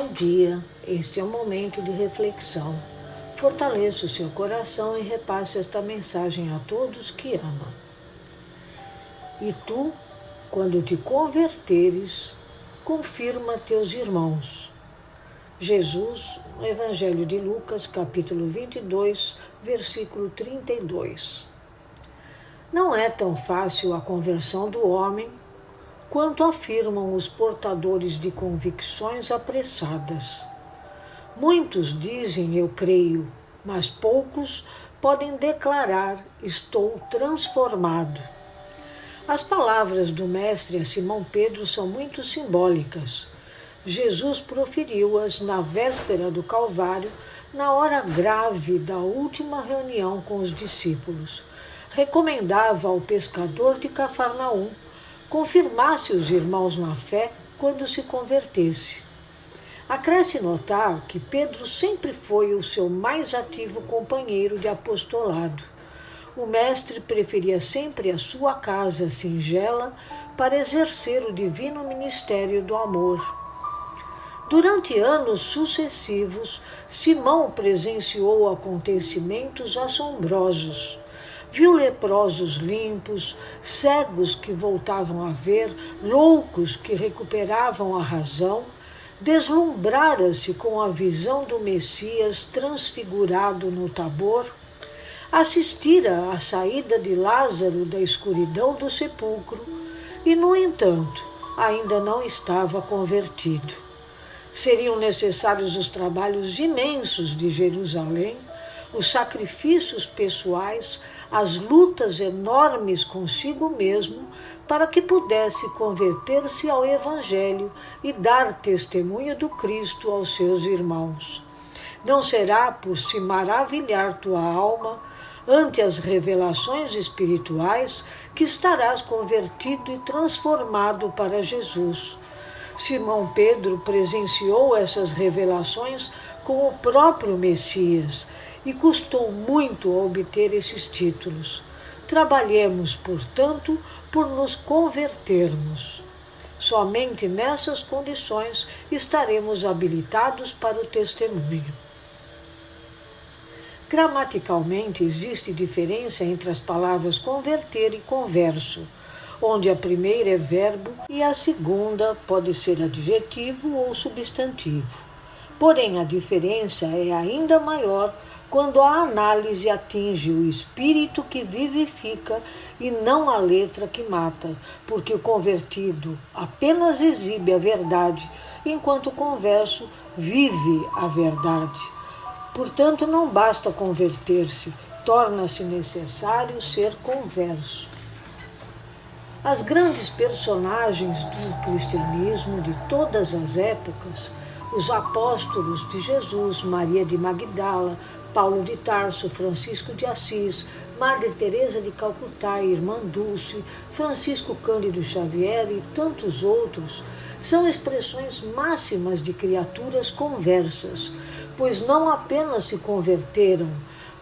Bom dia, este é um momento de reflexão. Fortaleça o seu coração e repasse esta mensagem a todos que ama. E tu, quando te converteres, confirma teus irmãos. Jesus, no Evangelho de Lucas, capítulo 22, versículo 32. Não é tão fácil a conversão do homem quanto afirmam os portadores de convicções apressadas. Muitos dizem eu creio, mas poucos podem declarar estou transformado. As palavras do mestre a Simão Pedro são muito simbólicas. Jesus proferiu-as na véspera do Calvário, na hora grave da última reunião com os discípulos. Recomendava ao pescador de Cafarnaum confirmasse os irmãos na fé quando se convertesse. Acresce notar que Pedro sempre foi o seu mais ativo companheiro de apostolado. O mestre preferia sempre a sua casa singela para exercer o divino ministério do amor. Durante anos sucessivos, Simão presenciou acontecimentos assombrosos. Viu leprosos limpos, cegos que voltavam a ver, loucos que recuperavam a razão, deslumbrara-se com a visão do Messias transfigurado no Tabor, assistira à saída de Lázaro da escuridão do sepulcro e, no entanto, ainda não estava convertido. Seriam necessários os trabalhos imensos de Jerusalém, os sacrifícios pessoais, as lutas enormes consigo mesmo, para que pudesse converter-se ao Evangelho e dar testemunho do Cristo aos seus irmãos. Não será por se maravilhar tua alma ante as revelações espirituais que estarás convertido e transformado para Jesus. Simão Pedro presenciou essas revelações com o próprio Messias, e custou muito obter esses títulos. Trabalhemos, portanto, por nos convertermos. Somente nessas condições estaremos habilitados para o testemunho. Gramaticalmente, existe diferença entre as palavras converter e converso, onde a primeira é verbo e a segunda pode ser adjetivo ou substantivo. Porém, a diferença é ainda maior quando a análise atinge o espírito que vivifica e não a letra que mata, porque o convertido apenas exibe a verdade, enquanto o converso vive a verdade. Portanto, não basta converter-se, torna-se necessário ser converso. As grandes personagens do cristianismo de todas as épocas, os apóstolos de Jesus, Maria de Magdala, Paulo de Tarso, Francisco de Assis, Madre Teresa de Calcutá, Irmã Dulce, Francisco Cândido Xavier e tantos outros, são expressões máximas de criaturas conversas, pois não apenas se converteram,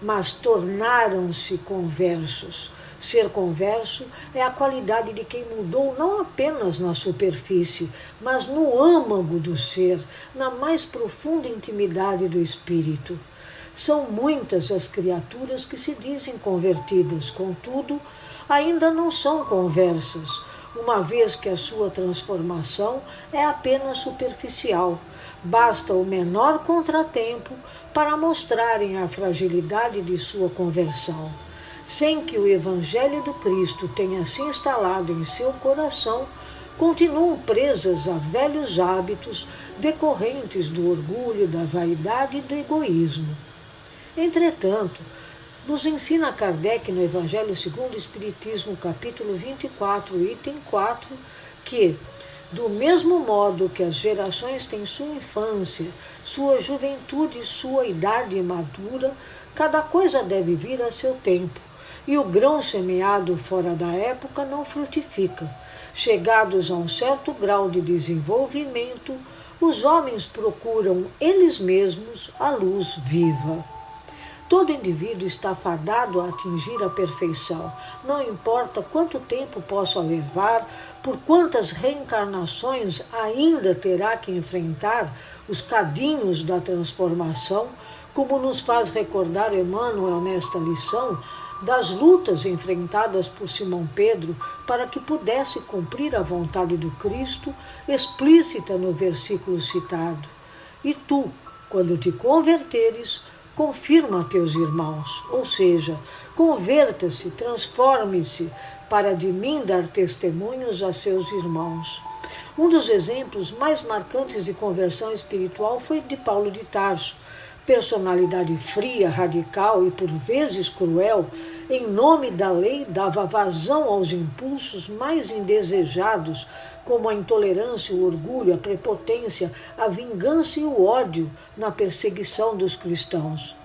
mas tornaram-se conversos. Ser converso é a qualidade de quem mudou não apenas na superfície, mas no âmago do ser, na mais profunda intimidade do espírito. São muitas as criaturas que se dizem convertidas, contudo, ainda não são conversas, uma vez que a sua transformação é apenas superficial. Basta o menor contratempo para mostrarem a fragilidade de sua conversão. Sem que o Evangelho do Cristo tenha se instalado em seu coração, continuam presas a velhos hábitos decorrentes do orgulho, da vaidade e do egoísmo. Entretanto, nos ensina Kardec no Evangelho segundo o Espiritismo, capítulo 24, item 4, que, do mesmo modo que as gerações têm sua infância, sua juventude e sua idade madura, cada coisa deve vir a seu tempo, e o grão semeado fora da época não frutifica. Chegados a um certo grau de desenvolvimento, os homens procuram eles mesmos a luz viva. Todo indivíduo está fadado a atingir a perfeição. Não importa quanto tempo possa levar, por quantas reencarnações ainda terá que enfrentar os cadinhos da transformação, como nos faz recordar Emmanuel nesta lição, das lutas enfrentadas por Simão Pedro para que pudesse cumprir a vontade do Cristo, explícita no versículo citado. E tu, quando te converteres, confirma a teus irmãos, ou seja, converta-se, transforme-se, para de mim dar testemunhos a seus irmãos. Um dos exemplos mais marcantes de conversão espiritual foi de Paulo de Tarso. Personalidade fria, radical e por vezes cruel, em nome da lei dava vazão aos impulsos mais indesejados, como a intolerância, o orgulho, a prepotência, a vingança e o ódio na perseguição dos cristãos.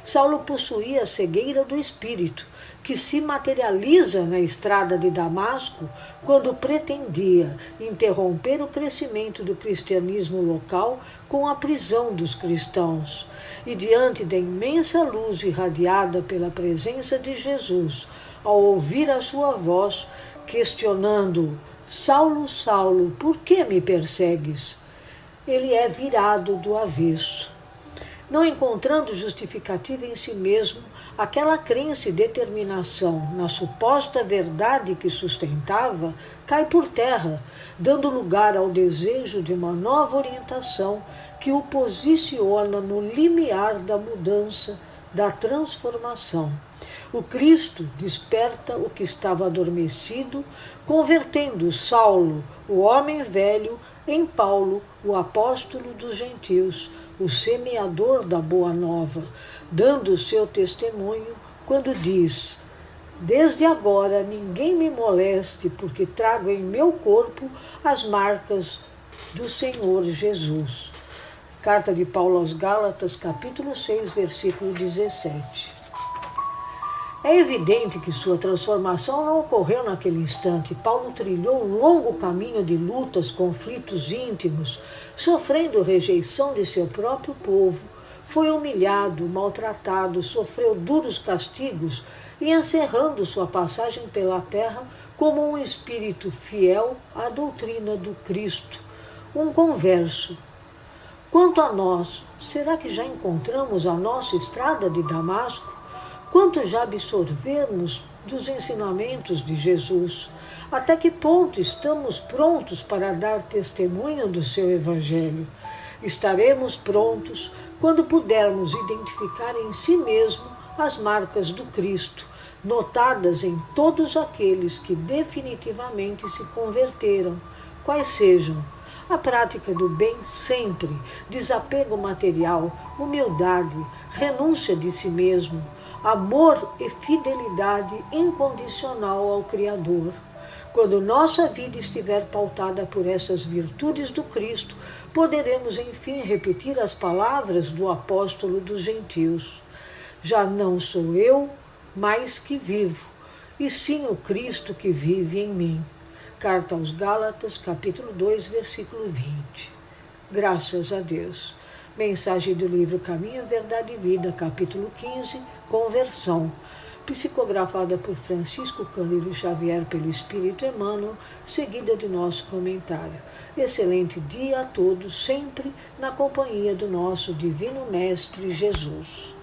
Saulo possuía a cegueira do espírito, que se materializa na estrada de Damasco quando pretendia interromper o crescimento do cristianismo local com a prisão dos cristãos. E diante da imensa luz irradiada pela presença de Jesus, ao ouvir a sua voz, questionando: Saulo, Saulo, por que me persegues? Ele é virado do avesso. Não encontrando justificativa em si mesmo, aquela crença e determinação na suposta verdade que sustentava cai por terra, dando lugar ao desejo de uma nova orientação que o posiciona no limiar da mudança, da transformação. O Cristo desperta o que estava adormecido, convertendo Saulo, o homem velho, em Paulo, o apóstolo dos gentios, o semeador da boa nova, dando o seu testemunho quando diz: desde agora ninguém me moleste, porque trago em meu corpo as marcas do Senhor Jesus. Carta de Paulo aos Gálatas, capítulo 6, versículo 17. É evidente que sua transformação não ocorreu naquele instante. Paulo trilhou um longo caminho de lutas, conflitos íntimos, sofrendo rejeição de seu próprio povo. Foi humilhado, maltratado, sofreu duros castigos e encerrando sua passagem pela terra como um espírito fiel à doutrina do Cristo, um converso. Quanto a nós, será que já encontramos a nossa estrada de Damasco? Quanto já absorvemos dos ensinamentos de Jesus? Até que ponto estamos prontos para dar testemunho do seu Evangelho? Estaremos prontos quando pudermos identificar em si mesmo as marcas do Cristo, notadas em todos aqueles que definitivamente se converteram, quais sejam: a prática do bem sempre, desapego material, humildade, renúncia de si mesmo, amor e fidelidade incondicional ao Criador. Quando nossa vida estiver pautada por essas virtudes do Cristo, poderemos enfim repetir as palavras do apóstolo dos gentios: já não sou eu mais que vivo, e sim o Cristo que vive em mim. Carta aos Gálatas, capítulo 2, versículo 20. Graças a Deus. Mensagem do livro Caminho, Verdade e Vida, capítulo 15, Conversão. Psicografada por Francisco Cândido Xavier pelo Espírito Emmanuel, seguida de nosso comentário. Excelente dia a todos, sempre na companhia do nosso Divino Mestre Jesus.